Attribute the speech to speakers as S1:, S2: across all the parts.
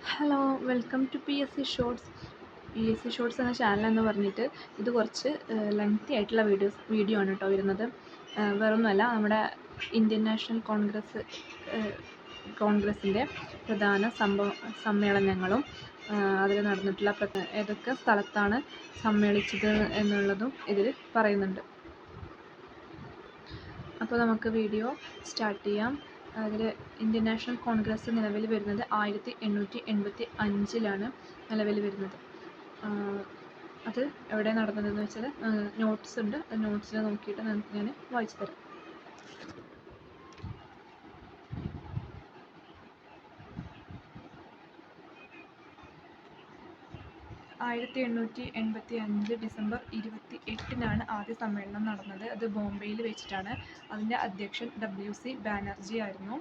S1: Hello, welcome to P S C shorts. P S C shorts എന്ന channel എന്ന് പറഞ്ഞിട്ട് ഇത് കുറച്ച് ലെങ്തി ആയിട്ടുള്ള വീഡിയോ ആണ് കേട്ടോ വരുന്നത്. വേറൊന്നുമല്ല, നമ്മുടെ ഇന്ത്യൻ നാഷണൽ കോൺഗ്രസിൻ്റെ പ്രധാന സമ്മേളനങ്ങളും അതിൽ നടന്നിട്ടുള്ള ഏതൊക്കെ സ്ഥലത്താണ് സമ്മേളിച്ചത് എന്നുള്ളതും ഇതിൽ പറയുന്നുണ്ട്. അപ്പോൾ നമുക്ക് വീഡിയോ സ്റ്റാർട്ട് ചെയ്യാം. അതിൽ ഇന്ത്യൻ നാഷണൽ കോൺഗ്രസ് നിലവിൽ വരുന്നത് 1885 നിലവിൽ വരുന്നത്. അത് എവിടെ നടന്നതെന്ന് വെച്ചാൽ നോട്ട്സ് ഉണ്ട്. അത് നോട്ട്സിൽ നോക്കിയിട്ട് നമുക്ക് ഞാൻ വായിച്ചു തരാം. 1885 ഡിസംബർ 28 ആദ്യ സമ്മേളനം നടന്നത്. അത് ബോംബെയിൽ വെച്ചിട്ടാണ്. അതിൻ്റെ അധ്യക്ഷൻ WC ബാനർജി ആയിരുന്നു.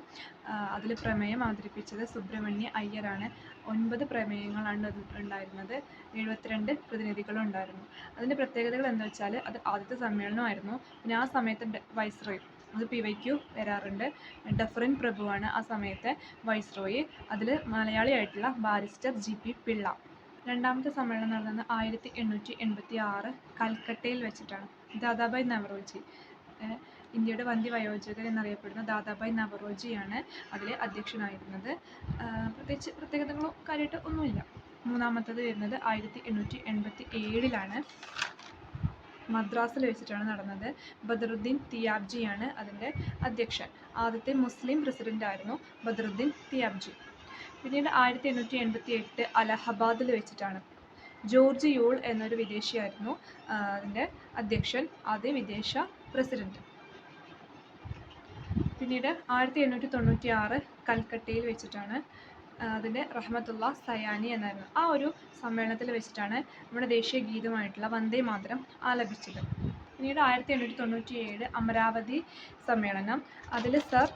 S1: അതിൽ പ്രമേയം അവതരിപ്പിച്ചത് സുബ്രഹ്മണ്യ അയ്യരാണ്. 9 പ്രമേയങ്ങളാണ് ഉണ്ടായിരുന്നത്. 72 പ്രതിനിധികളും ഉണ്ടായിരുന്നു. അതിൻ്റെ പ്രത്യേകതകൾ എന്താ വെച്ചാൽ, അത് ആദ്യത്തെ സമ്മേളനമായിരുന്നു. പിന്നെ ആ സമയത്ത് വൈസ്രോയി, അത് PYQ വരാറുണ്ട്. ഡഫറിൻ പ്രഭുവാണ് ആ സമയത്തെ വൈസ്രോയി. അതിൽ മലയാളിയായിട്ടുള്ള ബാരിസ്റ്റർ GP പിള്ള. രണ്ടാമത്തെ സമ്മേളനം നടന്നത് 1886 കൽക്കട്ടയിൽ വെച്ചിട്ടാണ്. ദാദാഭായ് നവറോജി, ഇന്ത്യയുടെ വന്ധ്യവയോജകൻ എന്നറിയപ്പെടുന്ന ദാദാഭായ് നവറോജിയാണ് അതിൽ അധ്യക്ഷനായിരുന്നത്. പ്രത്യേകതകളോ കാര്യമായിട്ട് ഒന്നുമില്ല. മൂന്നാമത്തത് വരുന്നത് 1887 മദ്രാസിൽ വെച്ചിട്ടാണ് നടന്നത്. ബദറുദ്ദീൻ തിയാബ്ജിയാണ് അതിൻ്റെ അധ്യക്ഷൻ. ആദ്യത്തെ മുസ്ലിം പ്രസിഡൻ്റായിരുന്നു ബദറുദ്ദീൻ തിയാബ്ജി. പിന്നീട് 1888 അലഹബാദിൽ വെച്ചിട്ടാണ്. ജോർജ് യൂൾ എന്നൊരു വിദേശിയായിരുന്നു അതിൻ്റെ അധ്യക്ഷൻ, ആദ്യ വിദേശ പ്രസിഡന്റ്. പിന്നീട് 1896 കൽക്കട്ടയിൽ വെച്ചിട്ടാണ്. അതിൻ്റെ റഹ്മത്തുള്ള സയാനി എന്നായിരുന്നു. ആ ഒരു സമ്മേളനത്തിൽ വെച്ചിട്ടാണ് നമ്മുടെ ദേശീയ ഗീതമായിട്ടുള്ള വന്ദേ മാതരം ആലപിച്ചത്. പിന്നീട് 1897 അമരാവതി സമ്മേളനം. അതിൽ സർ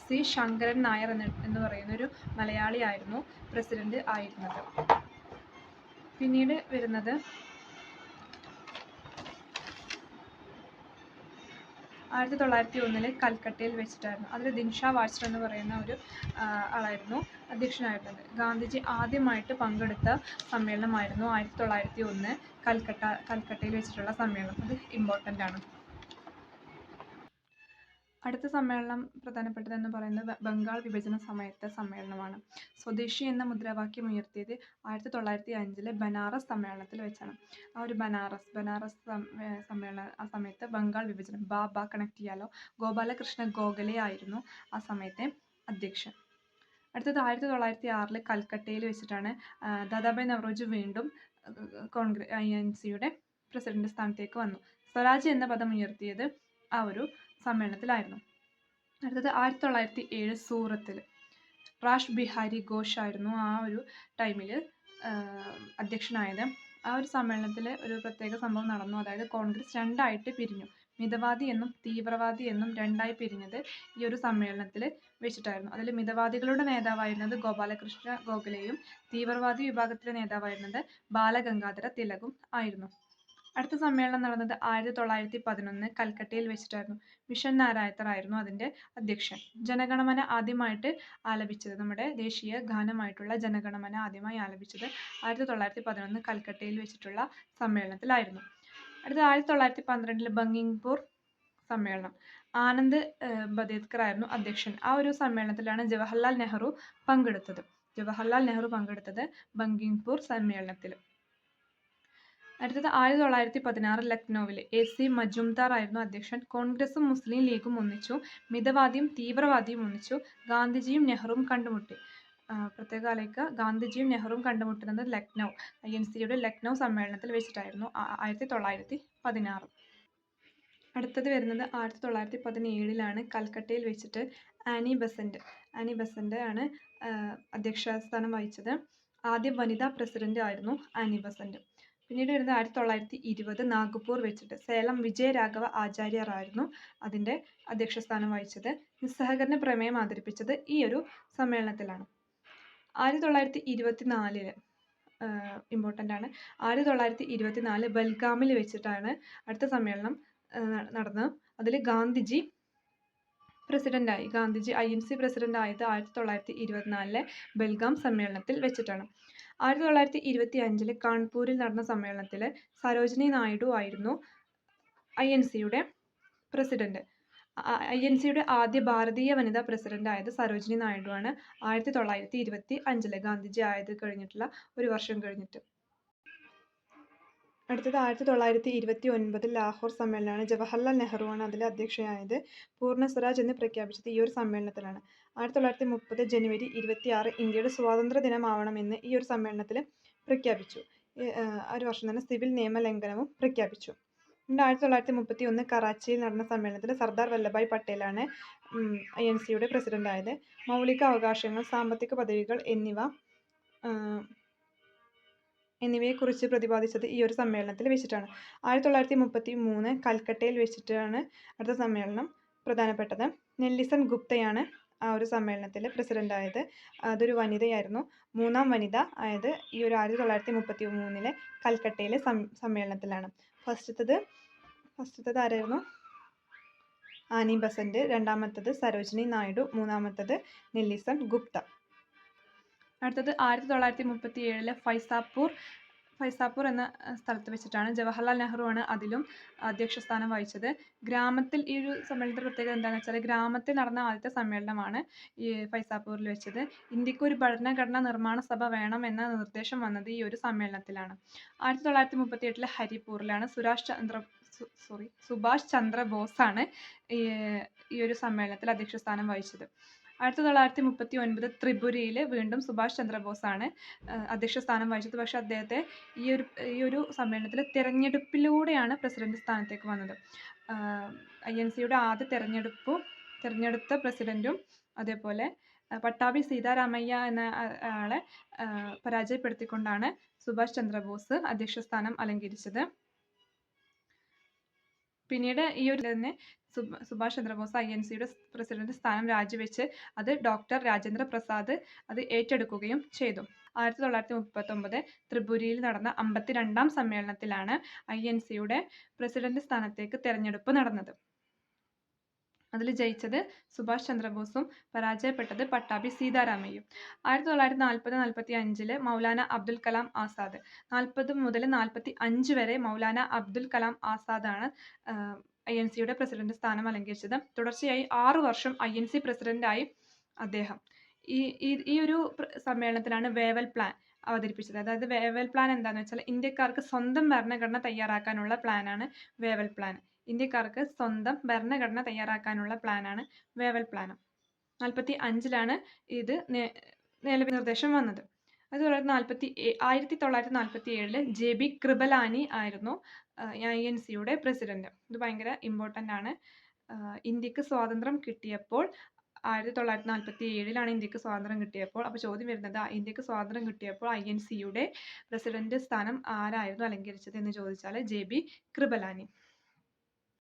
S1: C. ശങ്കരൻ നായർ എന്ന് പറയുന്നൊരു മലയാളിയായിരുന്നു പ്രസിഡന്റ് ആയിരുന്നത്. പിന്നീട് വരുന്നത് 1901 കൽക്കട്ടയിൽ വെച്ചിട്ടായിരുന്നു. അതിൽ ദിൻഷാ വാച്ച്ർ എന്ന് പറയുന്ന ഒരു ആളായിരുന്നു അധ്യക്ഷനായിരുന്നത്. ഗാന്ധിജി ആദ്യമായിട്ട് പങ്കെടുത്ത സമ്മേളനമായിരുന്നു 1901 കൽക്കട്ടയിൽ വെച്ചിട്ടുള്ള സമ്മേളനം. അത് ഇമ്പോർട്ടൻ്റ് ആണ്. അടുത്ത സമ്മേളനം പ്രധാനപ്പെട്ടതെന്ന് പറയുന്നത് ബംഗാൾ വിഭജന സമയത്തെ സമ്മേളനമാണ്. സ്വദേശി എന്ന മുദ്രാവാക്യം ഉയർത്തിയത് 1905 ബനാറസ് സമ്മേളനത്തിൽ വെച്ചാണ്. ആ ഒരു ബനാറസ് സമ്മേളനം, ആ സമയത്ത് ബംഗാൾ വിഭജനം കണക്ട് ചെയ്യാലോ, ഗോപാലകൃഷ്ണ ഗോഖലെ ആയിരുന്നു ആ സമയത്തെ അധ്യക്ഷൻ. അടുത്തത് 1906 കൽക്കട്ടയിൽ വെച്ചിട്ടാണ്. ദാദാഭായ് നവറോജി വീണ്ടും INCയുടെ പ്രസിഡന്റ് സ്ഥാനത്തേക്ക് വന്നു. സ്വരാജ് എന്ന പദം ഉയർത്തിയത് ആ ഒരു സമ്മേളനത്തിലായിരുന്നു. അടുത്തത് 1907 സൂറത്തിൽ റാഷ് ബിഹാരി ഘോഷ് ആയിരുന്നു ആ ഒരു ടൈമിൽ അധ്യക്ഷനായത്. ആ ഒരു സമ്മേളനത്തിൽ ഒരു പ്രത്യേക സംഭവം നടന്നു. അതായത് കോൺഗ്രസ് രണ്ടായിട്ട് പിരിഞ്ഞു. മിതവാദി എന്നും തീവ്രവാദി എന്നും രണ്ടായി പിരിഞ്ഞത് ഈ ഒരു സമ്മേളനത്തിൽ വെച്ചിട്ടായിരുന്നു. അതിൽ മിതവാദികളുടെ നേതാവായിരുന്നത് ഗോപാലകൃഷ്ണ ഗോഖലെയും തീവ്രവാദി വിഭാഗത്തിലെ നേതാവായിരുന്നത് ബാലഗംഗാധര തിലകും ആയിരുന്നു. അടുത്ത സമ്മേളനം നടന്നത് 1911 കൽക്കട്ടയിൽ വെച്ചിട്ടായിരുന്നു. മിഷൻ നാരായത്തർ ആയിരുന്നു അതിൻ്റെ അധ്യക്ഷൻ. ജനഗണമന ആദ്യമായിട്ട് ആലപിച്ചത്, നമ്മുടെ ദേശീയ ഗാനമായിട്ടുള്ള ജനഗണമന ആദ്യമായി ആലപിച്ചത് 1911 കൽക്കട്ടയിൽ വെച്ചിട്ടുള്ള സമ്മേളനത്തിലായിരുന്നു. അടുത്ത 1912 ബങ്കിംഗ്പൂർ സമ്മേളനം. ആനന്ദ് ബദേദ്കർ ആയിരുന്നു അധ്യക്ഷൻ. ആ ഒരു സമ്മേളനത്തിലാണ് ജവഹർലാൽ നെഹ്റു പങ്കെടുത്തത് ബങ്കിംഗ്പൂർ സമ്മേളനത്തിൽ. അടുത്തത് 1916 ലക്നൌവിൽ AC മജുംദാർ ആയിരുന്നു അധ്യക്ഷൻ. കോൺഗ്രസും മുസ്ലിം ലീഗും ഒന്നിച്ചു. മിതവാദിയും തീവ്രവാദിയും ഒന്നിച്ചു. ഗാന്ധിജിയും നെഹ്റുവും കണ്ടുമുട്ടി. പ്രത്യേക ആലോചിക്കുക, ഗാന്ധിജിയും നെഹ്റുവും കണ്ടുമുട്ടുന്നത് ലക്നൗ, INCയുടെ ലക്നൗ സമ്മേളനത്തിൽ വെച്ചിട്ടായിരുന്നു 1916. അടുത്തത് വരുന്നത് 1917 കൽക്കട്ടയിൽ വെച്ചിട്ട്. ആനി ബസന്റ് ആണ് അധ്യക്ഷസ്ഥാനം വഹിച്ചത്. ആദ്യ വനിതാ പ്രസിഡന്റ് ആയിരുന്നു ആനി ബസന്റ്. പിന്നീട് വരുന്നത് 1920 നാഗ്പൂർ വെച്ചിട്ട്. സേലം വിജയരാഘവ ആചാര്യർ ആയിരുന്നു അതിൻ്റെ അധ്യക്ഷസ്ഥാനം വഹിച്ചത്. നിസ്സഹകരണ പ്രമേയം അവതരിപ്പിച്ചത് ഈ ഒരു സമ്മേളനത്തിലാണ്. 1924 ഇമ്പോർട്ടൻ്റ് ആണ്. 1924 ബൽഗാമിൽ വെച്ചിട്ടാണ് അടുത്ത സമ്മേളനം നടന്നത്. അതിൽ ഗാന്ധിജി പ്രസിഡന്റായി. ഗാന്ധിജി INC പ്രസിഡന്റ് ആയത് 1924 ബെൽഗാം സമ്മേളനത്തിൽ വെച്ചിട്ടാണ്. 1925 കാൺപൂരിൽ നടന്ന സമ്മേളനത്തിൽ സരോജിനി നായിഡു ആയിരുന്നു INCയുടെ പ്രസിഡന്റ്. INCയുടെ ആദ്യ ഭാരതീയ വനിതാ പ്രസിഡന്റ് ആയത് സരോജിനി നായിഡു ആണ് 1925 ഗാന്ധിജി ആയത് കഴിഞ്ഞിട്ടുള്ള ഒരു വർഷം കഴിഞ്ഞിട്ട്. അടുത്തത് 1929 ലാഹോർ സമ്മേളനമാണ്. ജവഹർലാൽ നെഹ്റുവാണ് അതിലെ അധ്യക്ഷയായത്. പൂർണ്ണ സ്വരാജ് എന്ന് പ്രഖ്യാപിച്ചത് ഈ ഒരു സമ്മേളനത്തിലാണ്. 1930 ജനുവരി 26 ഇന്ത്യയുടെ സ്വാതന്ത്ര്യ ദിനമാവണമെന്ന് ഈ ഒരു സമ്മേളനത്തിൽ പ്രഖ്യാപിച്ചു. ആ ഒരു വർഷം തന്നെ സിവിൽ നിയമ ലംഘനവും പ്രഖ്യാപിച്ചു. 1931 കറാച്ചിയിൽ നടന്ന സമ്മേളനത്തിൽ സർദാർ വല്ലഭായ് പട്ടേലാണ് INCയുടെ പ്രസിഡന്റ് ആയത്. മൗലിക അവകാശങ്ങൾ, സാമ്പത്തിക പദവികൾ എന്നിവയെക്കുറിച്ച് പ്രതിപാദിച്ചത് ഈ ഒരു സമ്മേളനത്തിൽ വെച്ചിട്ടാണ്. 1933 കൽക്കട്ടയിൽ വെച്ചിട്ടാണ് അടുത്ത സമ്മേളനം പ്രധാനപ്പെട്ടത്. നെല്ലിസൺ ഗുപ്തയാണ് ആ ഒരു സമ്മേളനത്തിൽ പ്രസിഡന്റ് ആയത്. അതൊരു വനിതയായിരുന്നു. മൂന്നാം വനിത ആയത് ഈ ഒരു 1933 കൽക്കട്ടയിലെ സമ്മേളനത്തിലാണ്. ഫസ്റ്റത്തത് ആരായിരുന്നു? Annie Besant. രണ്ടാമത്തത് സരോജിനി നായിഡു. മൂന്നാമത്തത് നെല്ലിസൺ ഗുപ്ത. അടുത്തത് 1937 ഫൈസാപൂർ എന്ന സ്ഥലത്ത് വെച്ചിട്ടാണ്. ജവഹർലാൽ നെഹ്റു ആണ് അതിലും അധ്യക്ഷ സ്ഥാനം വഹിച്ചത്. ഗ്രാമത്തിൽ ഈ ഒരു സമ്മേളനത്തിൻ്റെ പ്രത്യേകത എന്താണെന്ന് വെച്ചാൽ ഗ്രാമത്തിൽ നടന്ന ആദ്യത്തെ സമ്മേളനമാണ് ഈ ഫൈസാപൂരിൽ വെച്ചത്. ഇന്ത്യക്ക് ഒരു ഭരണഘടനാ നിർമ്മാണ സഭ വേണം എന്ന നിർദ്ദേശം വന്നത് ഈ ഒരു സമ്മേളനത്തിലാണ്. 1938 ഹരിപ്പൂരിലാണ്. സുഭാഷ് ചന്ദ്ര ബോസാണ് ഈ ഒരു സമ്മേളനത്തിൽ അധ്യക്ഷ സ്ഥാനം വഹിച്ചത്. 1939 ത്രിപുരയിൽ വീണ്ടും സുഭാഷ് ചന്ദ്രബോസാണ് അധ്യക്ഷ സ്ഥാനം വഹിച്ചത്. പക്ഷേ അദ്ദേഹത്തെ ഈ ഒരു സമ്മേളനത്തിൽ തിരഞ്ഞെടുപ്പിലൂടെയാണ് പ്രസിഡന്റ് സ്ഥാനത്തേക്ക് വന്നത്. INCയുടെ ആദ്യ തിരഞ്ഞെടുത്ത പ്രസിഡന്റും അതേപോലെ പട്ടാഭി സീതാരാമയ്യ എന്ന ആളെ പരാജയപ്പെടുത്തിക്കൊണ്ടാണ് സുഭാഷ് ചന്ദ്രബോസ് അധ്യക്ഷ സ്ഥാനം അലങ്കരിച്ചത്. പിന്നീട് ഈ ഒരു തന്നെ സുഭാഷ് ചന്ദ്രബോസ് INCയുടെ പ്രസിഡന്റ് സ്ഥാനം രാജിവെച്ച് അത് ഡോക്ടർ രാജേന്ദ്ര പ്രസാദ് അത് ഏറ്റെടുക്കുകയും ചെയ്തു. 1939 ത്രിപുരയിൽ നടന്ന 52ാം സമ്മേളനത്തിലാണ് INCയുടെ പ്രസിഡന്റ് സ്ഥാനത്തേക്ക് തെരഞ്ഞെടുപ്പ് നടന്നത്. അതിൽ ജയിച്ചത് സുഭാഷ് ചന്ദ്രബോസും പരാജയപ്പെട്ടത് പട്ടാഭി സീതാരാമയ്യയും. 1940-45 മൗലാന അബ്ദുൽ കലാം ആസാദ്. 40 മുതൽ 45 വരെ മൗലാന അബ്ദുൽ കലാം ആസാദാണ് INCയുടെ പ്രസിഡന്റ് സ്ഥാനം അലങ്കരിച്ചത്. തുടർച്ചയായി 6 വർഷം INC പ്രസിഡന്റായി അദ്ദേഹം. ഈ ഒരു സമ്മേളനത്തിലാണ് വേവൽ പ്ലാൻ അവതരിപ്പിച്ചത്. അതായത് വേവൽ പ്ലാൻ എന്താണെന്ന് വെച്ചാൽ ഇന്ത്യക്കാർക്ക് സ്വന്തം ഭരണഘടന തയ്യാറാക്കാനുള്ള പ്ലാനാണ് വേവൽ പ്ലാൻ. ഇന്ത്യക്കാർക്ക് സ്വന്തം ഭരണഘടന തയ്യാറാക്കാനുള്ള പ്ലാനാണ് വേവൽ പ്ലാൻ. 1945 ഇത് നിർദ്ദേശം വന്നത്. 1947 JB കൃപലാനി ആയിരുന്നു INCയുടെ പ്രസിഡന്റ്. ഇത് ഭയങ്കര ഇമ്പോർട്ടൻ്റ് ആണ്. ഇന്ത്യക്ക് സ്വാതന്ത്ര്യം കിട്ടിയപ്പോൾ 1947 ഇന്ത്യക്ക് സ്വാതന്ത്ര്യം കിട്ടിയപ്പോൾ അപ്പോൾ ചോദ്യം വരുന്നത് ഇന്ത്യക്ക് സ്വാതന്ത്ര്യം കിട്ടിയപ്പോൾ INCയുടെ പ്രസിഡന്റ് സ്ഥാനം ആരായിരുന്നു അലങ്കരിച്ചത് എന്ന് ചോദിച്ചാൽ JB കൃപലാനി.